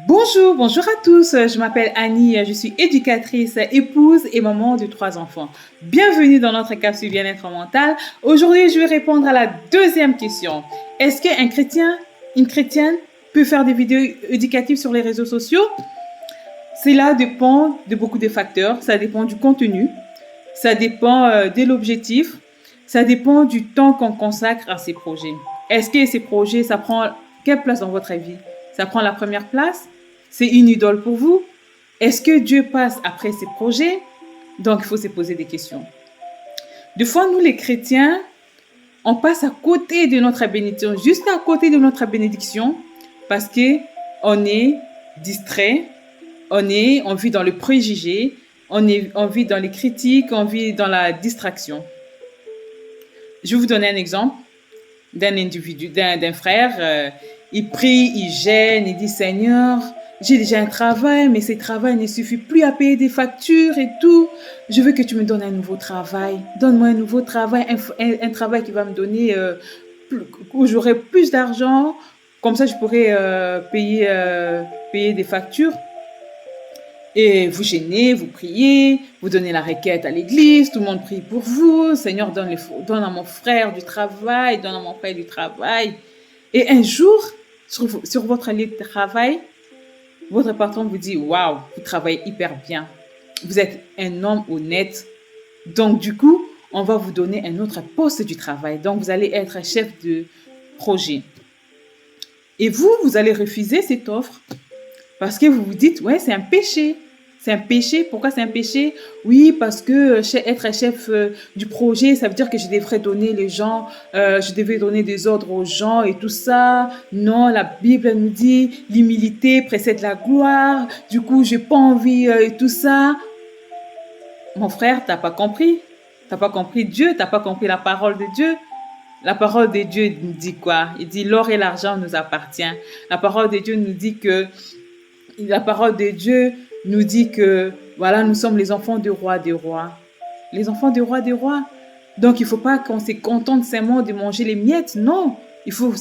Bonjour à tous. Je m'appelle Annie, je suis éducatrice, épouse et maman de 3 enfants. Bienvenue dans notre capsule bien-être mental. Aujourd'hui, je vais répondre à la deuxième question. Est-ce qu'un chrétien, une chrétienne peut faire des vidéos éducatives sur les réseaux sociaux? Cela dépend de beaucoup de facteurs. Ça dépend du contenu, ça dépend de l'objectif, ça dépend du temps qu'on consacre à ces projets. Est-ce que ces projets, ça prend quelle place dans votre vie? Ça prend la première place? C'est une idole pour vous? Est-ce que Dieu passe après ces projets? Donc, il faut se poser des questions. Des fois, nous, les chrétiens, on passe à côté de notre bénédiction, juste à côté de notre bénédiction, parce qu'on est distrait, on vit dans le préjugé, on vit dans les critiques, on vit dans la distraction. Je vais vous donner un exemple d'un individu, d'un frère. Il prie, il gêne, il dit Seigneur, j'ai déjà un travail, mais ce travail ne suffit plus à payer des factures et tout. Je veux que tu me donnes un nouveau travail. Donne-moi un nouveau travail, un travail qui va me donner, où j'aurai plus d'argent. Comme ça, je pourrai payer des factures. Et vous gênez, vous priez, vous donnez la requête à l'église, tout le monde prie pour vous. Seigneur, donne à mon frère du travail, donne à mon frère du travail. Et un jour, sur votre lieu de travail, votre patron vous dit, waouh, vous travaillez hyper bien. Vous êtes un homme honnête. Donc, du coup, on va vous donner un autre poste du travail. Donc, vous allez être chef de projet. Et vous allez refuser cette offre parce que vous vous dites, ouais, c'est un péché. C'est un péché. Pourquoi c'est un péché? Oui, parce que être chef du projet, ça veut dire que je devrais donner je devais donner des ordres aux gens et tout ça. Non, la Bible nous dit l'humilité précède la gloire. Du coup, j'ai pas envie et tout ça. Mon frère, t'as pas compris. T'as pas compris Dieu, t'as pas compris la parole de Dieu. La parole de Dieu nous dit quoi? Il dit l'or et l'argent nous appartient. La parole de Dieu nous dit que voilà, nous sommes les enfants du roi des rois. Les enfants du roi des rois. Donc, il ne faut pas qu'on se contente seulement de manger les miettes. Non, il faut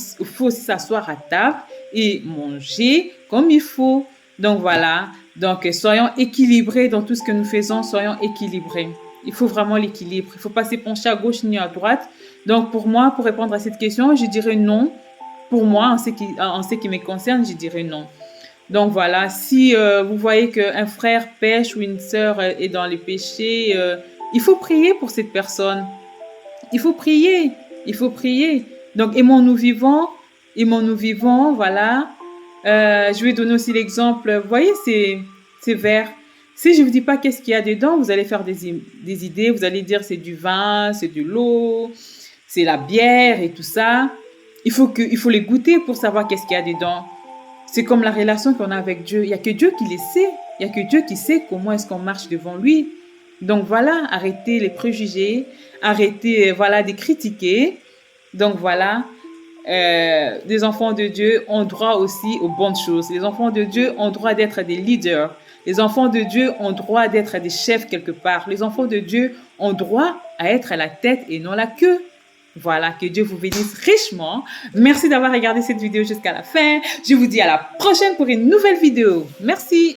aussi s'asseoir à table et manger comme il faut. Donc, voilà. Donc, soyons équilibrés dans tout ce que nous faisons. Soyons équilibrés. Il faut vraiment l'équilibre. Il ne faut pas se pencher à gauche ni à droite. Donc, pour moi, pour répondre à cette question, je dirais non. Pour moi, en ce qui me concerne, je dirais non. Donc voilà, si vous voyez qu'un frère pêche ou une sœur est dans les péchés, il faut prier pour cette personne. Il faut prier, il faut prier. Donc aimons-nous vivants, voilà. Je vais donner aussi l'exemple, vous voyez ces verres. Si je ne vous dis pas qu'est-ce qu'il y a dedans, vous allez faire des idées, vous allez dire c'est du vin, c'est de l'eau, c'est la bière et tout ça. Il faut les goûter pour savoir qu'est-ce qu'il y a dedans. C'est comme la relation qu'on a avec Dieu. Il n'y a que Dieu qui le sait. Il n'y a que Dieu qui sait comment est-ce qu'on marche devant lui. Donc voilà, arrêtez les préjugés, arrêtez de critiquer. Donc voilà, les enfants de Dieu ont droit aussi aux bonnes choses. Les enfants de Dieu ont droit d'être des leaders. Les enfants de Dieu ont droit d'être des chefs quelque part. Les enfants de Dieu ont droit à être à la tête et non la queue. Voilà, que Dieu vous bénisse richement. Merci d'avoir regardé cette vidéo jusqu'à la fin. Je vous dis à la prochaine pour une nouvelle vidéo. Merci.